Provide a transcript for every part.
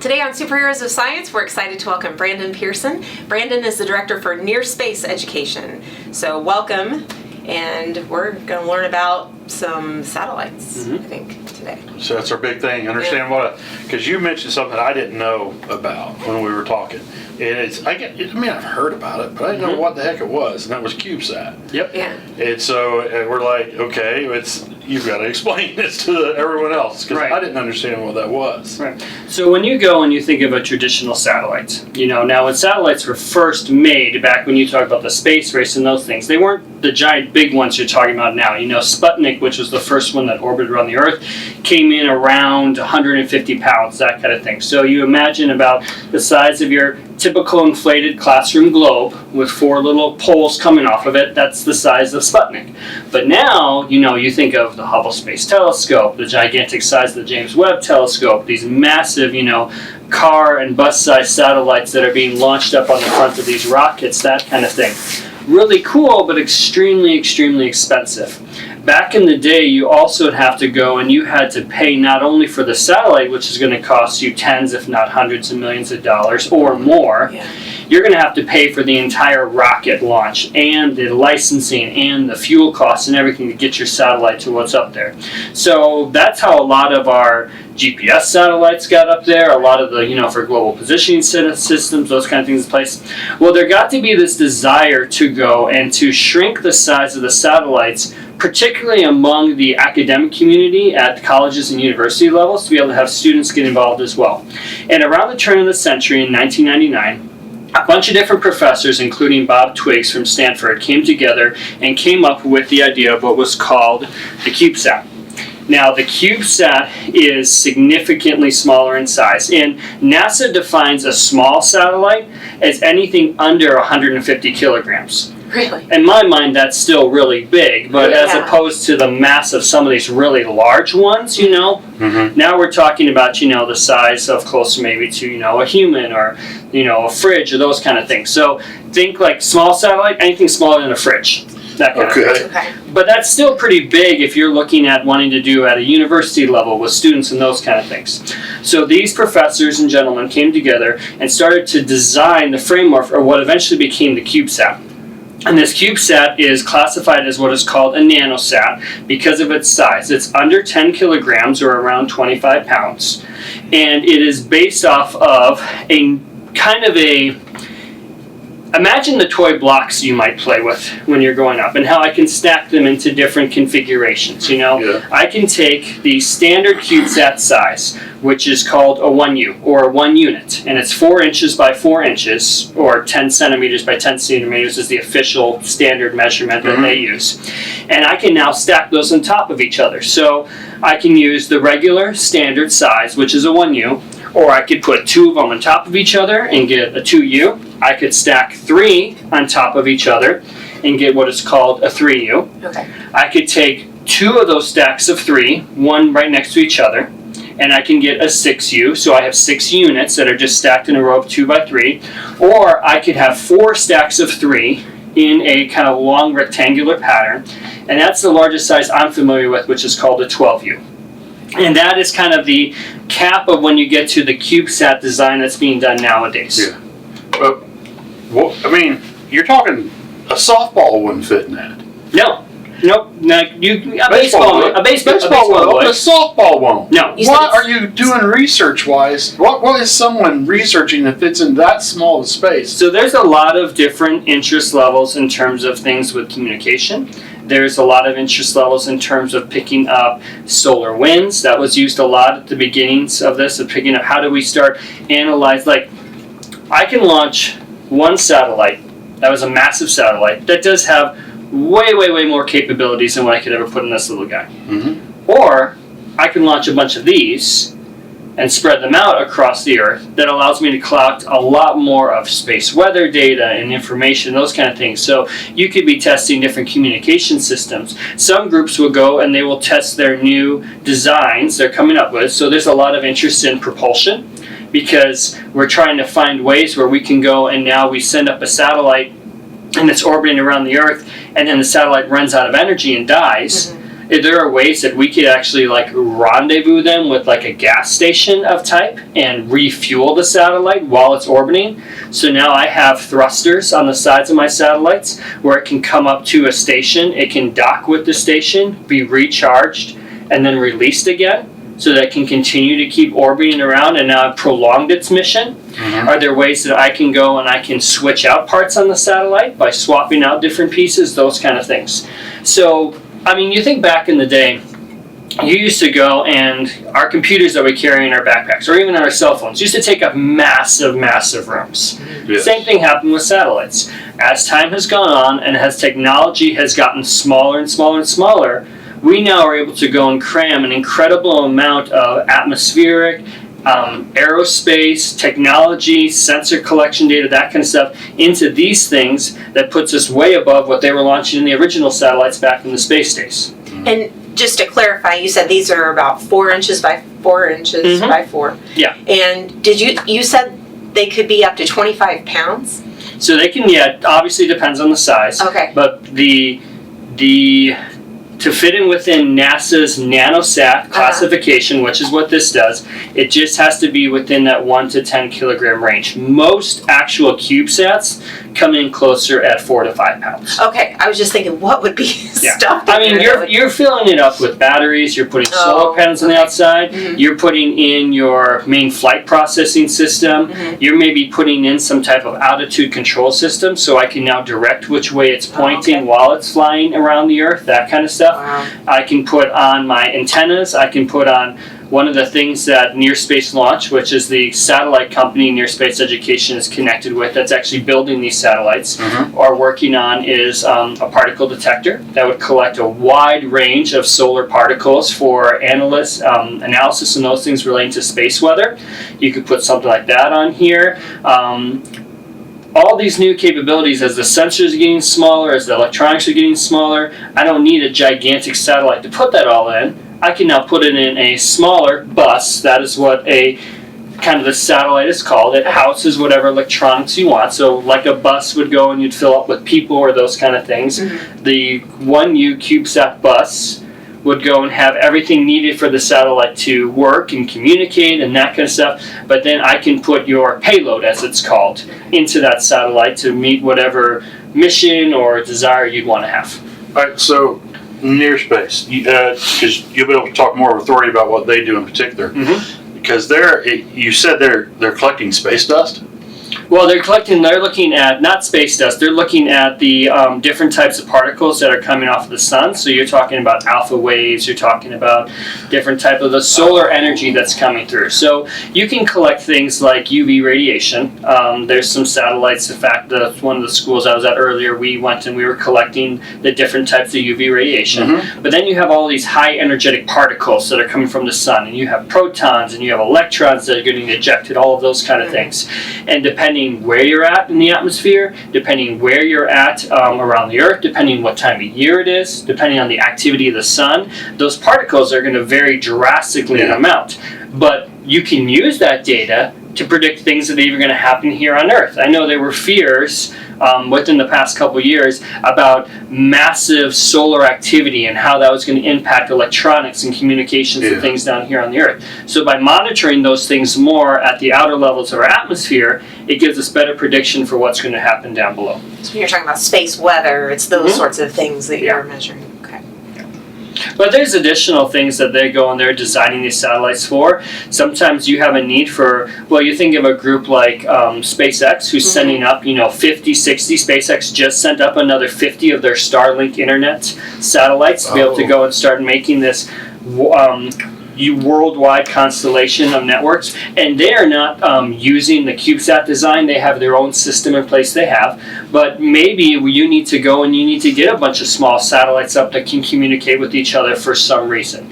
Today on Superheroes of Science, we're excited to welcome Brandon Pearson. Brandon is the Director for NearSpace Education. So welcome, and we're going to learn about some satellites, I think, today. So that's our big thing. Understand because you mentioned something I didn't know about when we were talking. And I've heard about it, but I didn't know what the heck it was, and that was CubeSat. Yep. Yeah. And so we're like, okay, you've got to explain this to everyone else, because I didn't understand what that was. Right. So when you go and you think of a traditional satellite, now when satellites were first made, back when you talk about the space race and those things, they weren't the giant big ones you're talking about now. Sputnik, which was the first one that orbited around the Earth, came in around 150 pounds, that kind of thing. So you imagine about the size of your typical inflated classroom globe with 4 little poles coming off of it. That's the size of Sputnik. But now, you think of the Hubble Space Telescope, the gigantic size of the James Webb Telescope, these massive, car and bus-sized satellites that are being launched up on the front of these rockets, that kind of thing. Really cool, but extremely, extremely expensive. Back in the day, you also would have to go and you had to pay not only for the satellite, which is going to cost you tens, if not hundreds of millions of dollars or more. Yeah. You're going to have to pay for the entire rocket launch and the licensing and the fuel costs and everything to get your satellite to what's up there. So that's how a lot of our GPS satellites got up there, a lot of the, for global positioning systems, those kind of things in place. Well, there got to be this desire to go and to shrink the size of the satellites, particularly among the academic community at colleges and university levels, to be able to have students get involved as well. And around the turn of the century in 1999, a bunch of different professors, including Bob Twiggs from Stanford, came together and came up with the idea of what was called the CubeSat. Now, the CubeSat is significantly smaller in size, and NASA defines a small satellite as anything under 150 kilograms. Really? In my mind, that's still really big, but as opposed to the mass of some of these really large ones, now we're talking about, the size of close maybe to, a human or, a fridge or those kind of things. So think like small satellite, anything smaller than a fridge. That kind of thing. Okay. But that's still pretty big if you're looking at wanting to do at a university level with students and those kind of things. So these professors and gentlemen came together and started to design the framework for what eventually became the CubeSat. And this CubeSat is classified as what is called a nanosat because of its size. It's under 10 kilograms or around 25 pounds. And it is based off of a kind of imagine the toy blocks you might play with when you're growing up and how I can stack them into different configurations, I can take the standard CubeSat size, which is called a 1U, or 1 unit, and it's 4 inches by 4 inches, or 10 centimeters by 10 centimeters is the official standard measurement that they use. And I can now stack those on top of each other. So I can use the regular standard size, which is a 1U, or I could put 2 of them on top of each other and get a 2U. I could stack 3 on top of each other and get what is called a 3U. Okay. I could take 2 of those stacks of 3, one right next to each other, and I can get a 6U. So I have 6 units that are just stacked in a row of 2 by 3. Or I could have 4 stacks of 3 in a kind of long rectangular pattern. And that's the largest size I'm familiar with, which is called a 12U. And that is kind of the cap of when you get to the CubeSat design that's being done nowadays. Yeah. You're talking a softball wouldn't fit in that. No. Nope. A baseball won't. But a softball won't. No. What are you doing research-wise? What is someone researching that fits in that small of space? So there's a lot of different interest levels in terms of things with communication. There's a lot of interest levels in terms of picking up solar winds. That was used a lot at the beginnings of this, of picking up how do we start analyze. Like, I can launch one satellite, that was a massive satellite, that does have way, way, way more capabilities than what I could ever put in this little guy. Or I can launch a bunch of these and spread them out across the Earth. That allows me to collect a lot more of space weather data and information, those kind of things. So you could be testing different communication systems. Some groups will go and they will test their new designs they're coming up with. So there's a lot of interest in propulsion because we're trying to find ways where we can go and now we send up a satellite and it's orbiting around the Earth and then the satellite runs out of energy and dies. there are ways that we could actually like rendezvous them with like a gas station of type and refuel the satellite while it's orbiting. So now I have thrusters on the sides of my satellites where it can come up to a station, it can dock with the station, be recharged, and then released again, so that it can continue to keep orbiting around, and now I've prolonged its mission. Are there ways that I can go and I can switch out parts on the satellite by swapping out different pieces, those kind of things. So, I mean, you think back in the day, you used to go and our computers that we carry in our backpacks, or even our cell phones, used to take up massive, massive rooms. Yes. Same thing happened with satellites. As time has gone on and as technology has gotten smaller and smaller and smaller, we now are able to go and cram an incredible amount of atmospheric, aerospace, technology, sensor collection data, that kind of stuff, into these things that puts us way above what they were launching in the original satellites back in the space days. And just to clarify, you said these are about 4 inches by 4 inches by 4. Yeah. And you said they could be up to 25 pounds? So they can, yeah, obviously depends on the size. Okay. But to fit in within NASA's nanosat classification, which is what this does, it just has to be within that 1 to 10 kilogram range. Most actual CubeSats come in closer at 4 to 5 pounds. Okay, I was just thinking, what would be stuffed in I mean, there? you're filling it up with batteries, you're putting solar panels on the outside, you're putting in your main flight processing system, you're maybe putting in some type of altitude control system, so I can now direct which way it's pointing while it's flying around the Earth, that kind of stuff. Wow. I can put on my antennas, I can put on one of the things that NearSpace Launch, which is the satellite company NearSpace Education is connected with, that's actually building these satellites, are working on is a particle detector that would collect a wide range of solar particles for analysis and those things relating to space weather. You could put something like that on here. All these new capabilities, as the sensors are getting smaller, as the electronics are getting smaller, I don't need a gigantic satellite to put that all in. I can now put it in a smaller bus. That is what a kind of the satellite is called. It houses whatever electronics you want. So like a bus would go and you'd fill up with people or those kind of things. The 1U CubeSat bus would go and have everything needed for the satellite to work and communicate and that kind of stuff. But then I can put your payload, as it's called, into that satellite to meet whatever mission or desire you'd want to have. All right, so NearSpace, because you'll be able to talk more with authority about what they do in particular. Because you said they're collecting space dust. Well, they're looking at, not space dust, they're looking at the different types of particles that are coming off of the sun. So you're talking about alpha waves, you're talking about different type of the solar energy that's coming through. So you can collect things like UV radiation. There's some satellites, in fact, one of the schools I was at earlier, we went and we were collecting the different types of UV radiation. But then you have all these high energetic particles that are coming from the sun, and you have protons, and you have electrons that are getting ejected, all of those kind of things. And depending where you're at in the atmosphere, depending where you're at around the Earth, depending what time of year it is, depending on the activity of the sun, those particles are going to vary drastically in amount. But you can use that data to predict things that are even going to happen here on Earth. I know there were fears within the past couple of years about massive solar activity and how that was going to impact electronics and communications and things down here on the Earth. So by monitoring those things more at the outer levels of our atmosphere, it gives us better prediction for what's going to happen down below. So when you're talking about space weather, it's those sorts of things that you're measuring. Okay. But there's additional things that they go and they're designing these satellites for. Sometimes you have a need for, well, you think of a group like SpaceX, who's sending up, 50, 60. SpaceX just sent up another 50 of their Starlink internet satellites to be able to go and start making this worldwide constellation of networks. And they are not using the CubeSat design. They have their own system in place they have. But maybe you need to go and you need to get a bunch of small satellites up that can communicate with each other for some reason.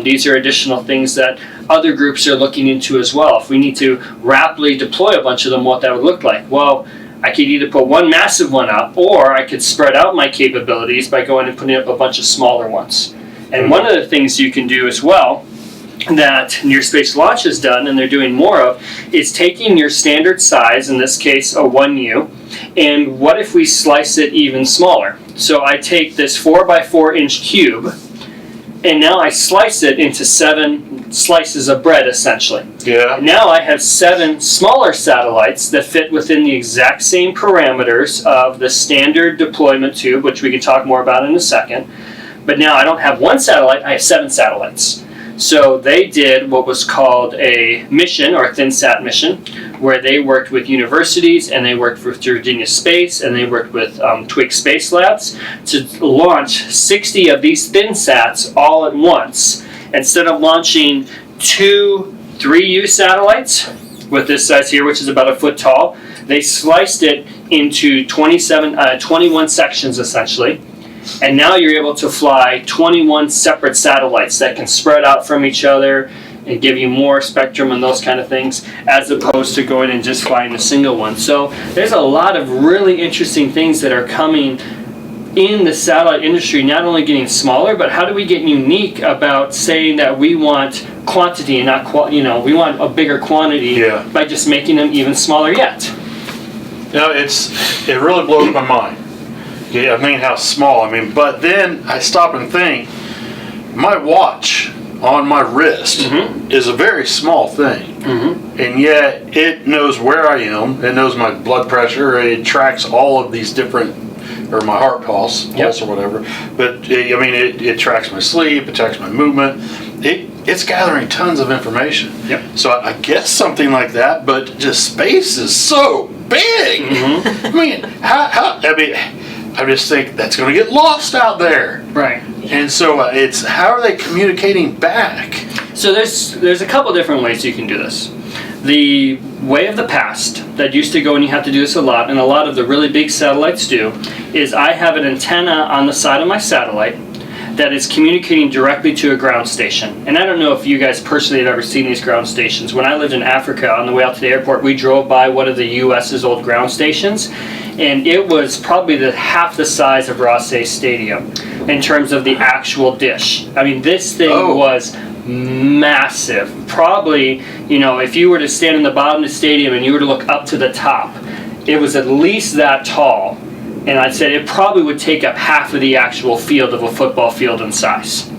These are additional things that other groups are looking into as well. If we need to rapidly deploy a bunch of them, what that would look like. Well, I could either put one massive one up, or I could spread out my capabilities by going and putting up a bunch of smaller ones. And one of the things you can do as well that NearSpace Launch has done, and they're doing more of, is taking your standard size, in this case a 1U, and what if we slice it even smaller? So I take this 4x4 inch cube, and now I slice it into 7 slices of bread, essentially. Yeah. Now I have 7 smaller satellites that fit within the exact same parameters of the standard deployment tube, which we can talk more about in a second. But now I don't have 1 satellite, I have 7 satellites. So they did what was called a mission, or a ThinSat mission, where they worked with universities, and they worked with Virginia Space, and they worked with Twig Space Labs to launch 60 of these ThinSats all at once. Instead of launching 2 3U satellites with this size here, which is about a foot tall, they sliced it into 21 sections essentially. And now you're able to fly 21 separate satellites that can spread out from each other and give you more spectrum and those kind of things, as opposed to going and just flying a single one. So there's a lot of really interesting things that are coming in the satellite industry, not only getting smaller, but how do we get unique about saying that we want quantity and not we want a bigger quantity by just making them even smaller yet. It really blows my mind. Yeah, I mean, how small. But then I stop and think, my watch on my wrist is a very small thing. And yet it knows where I am, it knows my blood pressure, it tracks all of these different, or my heart pulse or whatever. But it tracks my sleep, it tracks my movement. It's gathering tons of information. So I guess something like that, but just space is so big. I just think that's going to get lost out there. Right. And so it's, how are they communicating back? So there's a couple different ways you can do this. The way of the past that used to go, and you have to do this a lot, and a lot of the really big satellites do, is I have an antenna on the side of my satellite that is communicating directly to a ground station. And I don't know if you guys personally have ever seen these ground stations. When I lived in Africa, on the way out to the airport, we drove by one of the US's old ground stations, and it was probably half the size of Ross-A Stadium in terms of the actual dish. This thing was massive. Probably, if you were to stand in the bottom of the stadium and you were to look up to the top, it was at least that tall. And I'd say it probably would take up half of the actual field of a football field in size.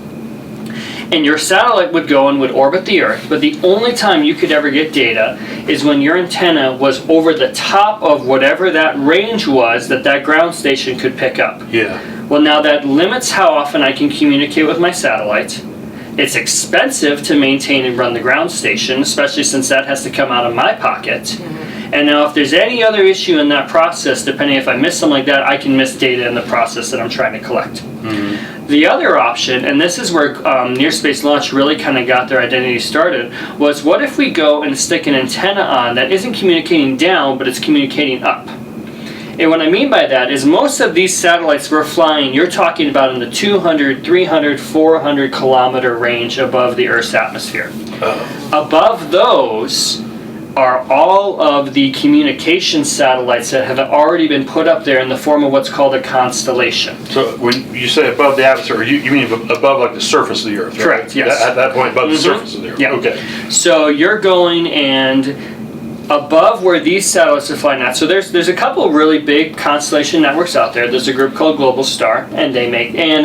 And your satellite would go and would orbit the Earth, but the only time you could ever get data is when your antenna was over the top of whatever that range was that ground station could pick up. Well, now that limits how often I can communicate with my satellite. It's expensive to maintain and run the ground station, especially since that has to come out of my pocket. And now if there's any other issue in that process, depending if I miss something like that, I can miss data in the process that I'm trying to collect. The other option, and this is where NearSpace Launch really kind of got their identity started, was what if we go and stick an antenna on that isn't communicating down, but it's communicating up? And what I mean by that is most of these satellites we're flying, you're talking about in the 200, 300, 400 kilometer range above the Earth's atmosphere. Above those are all of the communication satellites that have already been put up there in the form of what's called a constellation. So when you say above the atmosphere, you mean above like the surface of the Earth, right? Correct, yes. At that point, above the surface of the Earth. Yeah. Okay. So you're going and above where these satellites are flying at. So there's a couple really big constellation networks out there. There's a group called Globalstar, and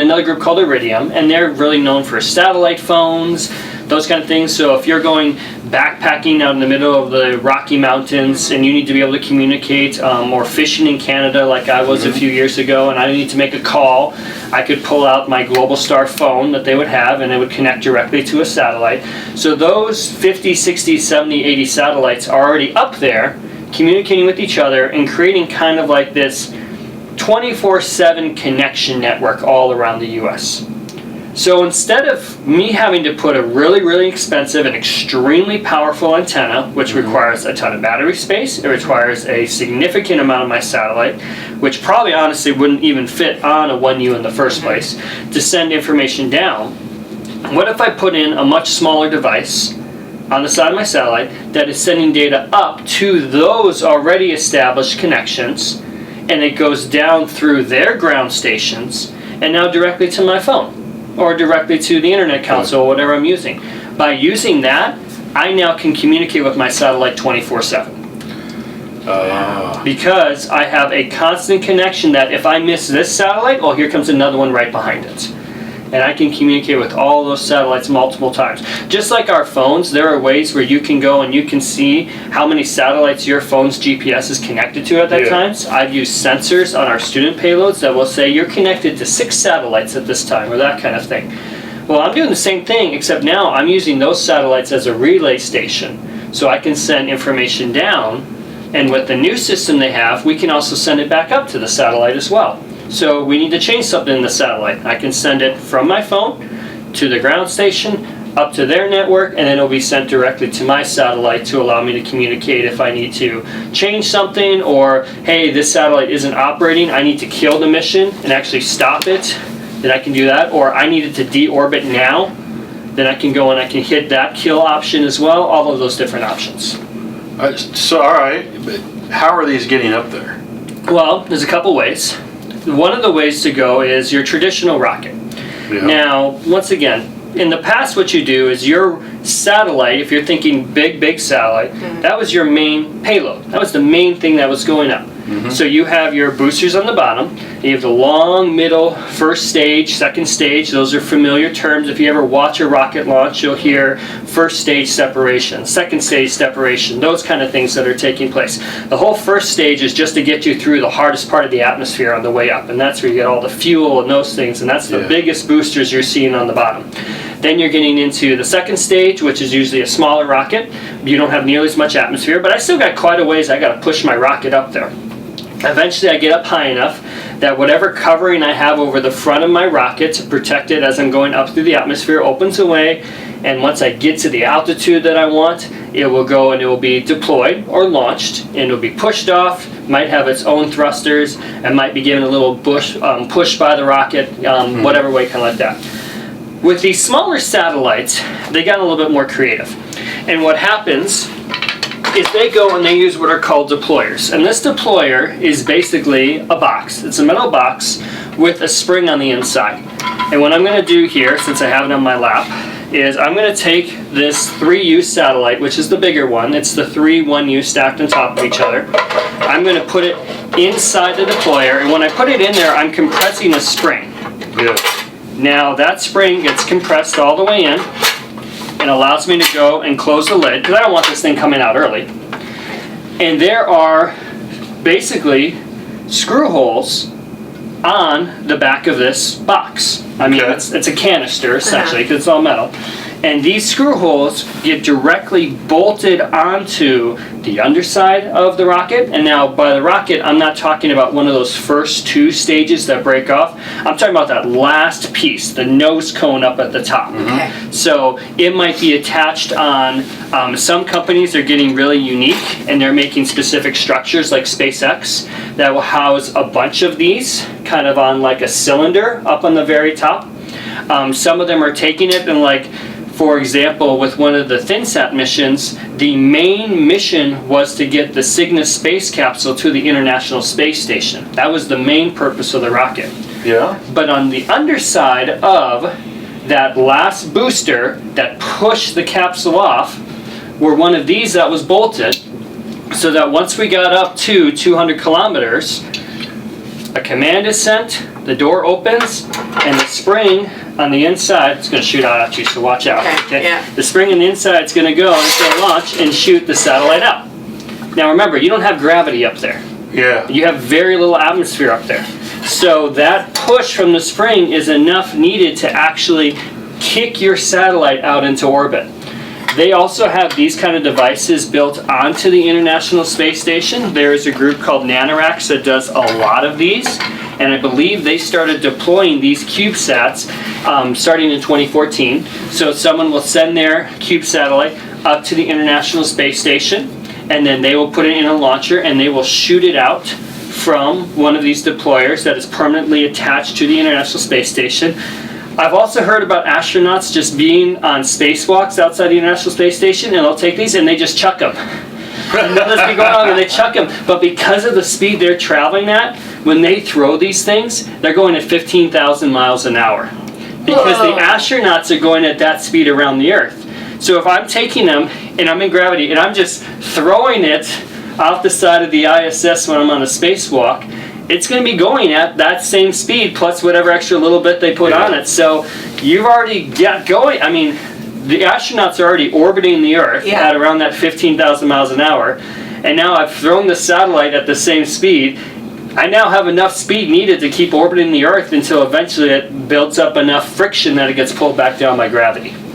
another group called Iridium, and they're really known for satellite phones, those kind of things. So if you're going backpacking out in the middle of the Rocky Mountains and you need to be able to communicate, or fishing in Canada like I was a few years ago, and I need to make a call, I could pull out my Globalstar phone that they would have, and it would connect directly to a satellite. So those 50, 60, 70, 80 satellites are already up there communicating with each other and creating kind of like this 24/7 connection network all around the US. So instead of me having to put a really, really expensive and extremely powerful antenna, which requires a ton of battery space, it requires a significant amount of my satellite, which probably honestly wouldn't even fit on a 1U in the first place, to send information down, what if I put in a much smaller device on the side of my satellite that is sending data up to those already established connections, and it goes down through their ground stations and now directly to my phone, or directly to the internet console, whatever I'm using. By using that, I now can communicate with my satellite 24/7. Because I have a constant connection that if I miss this satellite, oh, here comes another one right behind it. and I can communicate with all those satellites multiple times. Just like our phones, there are ways where you can go and you can see how many satellites your phone's GPS is connected to at that time. So I've used sensors on our student payloads that will say you're connected to 6 satellites at this time, or that kind of thing. Well, I'm doing the same thing, except now I'm using those satellites as a relay station. So I can send information down, and with the new system they have, we can also send it back up to the satellite as well. So we need to change something in the satellite. I can send it from my phone to the ground station, up to their network, and then it'll be sent directly to my satellite to allow me to communicate if I need to change something, or hey, this satellite isn't operating, I need to kill the mission and actually stop it, then I can do that. Or I need it to deorbit now, then I can go and I can hit that kill option as well, all of those different options. So, all right, but how are these getting up there? Well, there's a couple ways. One of the ways to go is your traditional rocket. Yeah. Now, once again, in the past what you do is your satellite, if you're thinking big satellite, that was your main payload. That was the main thing that was going up. So you have your boosters on the bottom, you have the long, middle, first stage, second stage. Those are familiar terms. If you ever watch a rocket launch, you'll hear first stage separation, second stage separation, those kind of things that are taking place. The whole first stage is just to get you through the hardest part of the atmosphere on the way up, and that's where you get all the fuel and those things, and that's the biggest boosters you're seeing on the bottom. Then you're getting into the second stage, which is usually a smaller rocket. You don't have nearly as much atmosphere, but I still got quite a ways I got to push my rocket up there. Eventually I get up high enough that whatever covering I have over the front of my rocket to protect it as I'm going up through the atmosphere opens away, and once I get to the altitude that I want, it will go and it will be deployed or launched, and it will be pushed off, might have its own thrusters, and might be given a little push by the rocket, whatever way, kind of like that. With these smaller satellites, they got a little bit more creative. And what happens is they go and they use what are called deployers. And this deployer is basically a box. It's a metal box with a spring on the inside. And what I'm going to do here, since I have it on my lap, is I'm going to take this 3U satellite, which is the bigger one. It's the 3 1U stacked on top of each other. I'm going to put it inside the deployer, and when I put it in there, I'm compressing a spring. Yeah. Now that spring gets compressed all the way in and allows me to go and close the lid, because I don't want this thing coming out early. And there are basically screw holes on the back of this box. I mean, it's a canister essentially, because it's all metal. And these screw holes get directly bolted onto the underside of the rocket. And now by the rocket, I'm not talking about one of those first 2 stages that break off. I'm talking about that last piece, the nose cone up at the top. So it might be attached on, some companies are getting really unique, and they're making specific structures like SpaceX that will house a bunch of these kind of on like a cylinder up on the very top. Some of them are taking it and, like, for example, with one of the ThinSat missions, the main mission was to get the Cygnus space capsule to the International Space Station. That was the main purpose of the rocket. Yeah. But on the underside of that last booster that pushed the capsule off were one of these that was bolted, so that once we got up to 200 kilometers, a command is sent, the door opens, and the spring on the inside, it's going to shoot out at you, so watch out. Okay? The spring on the inside is going to go and it's going to launch and shoot the satellite out. Now remember, you don't have gravity up there. Yeah. You have very little atmosphere up there. So that push from the spring is enough needed to actually kick your satellite out into orbit. They also have these kind of devices built onto the International Space Station. There is a group called Nanoracks that does a lot of these, and I believe they started deploying these CubeSats starting in 2014. So someone will send their Cube satellite up to the International Space Station, and then they will put it in a launcher and they will shoot it out from one of these deployers that is permanently attached to the International Space Station. I've also heard about astronauts just being on spacewalks outside the International Space Station, and they'll take these and they just chuck them. And nothing's been going on, and they chuck them. But because of the speed they're traveling at, when they throw these things, they're going at 15,000 miles an hour. Because the astronauts are going at that speed around the Earth. So if I'm taking them, and I'm in gravity, and I'm just throwing it off the side of the ISS when I'm on a spacewalk, it's going to be going at that same speed plus whatever extra little bit they put on it. So you've already got going. I mean, the astronauts are already orbiting the Earth at around that 15,000 miles an hour. And now I've thrown the satellite at the same speed. I now have enough speed needed to keep orbiting the Earth until eventually it builds up enough friction that it gets pulled back down by gravity.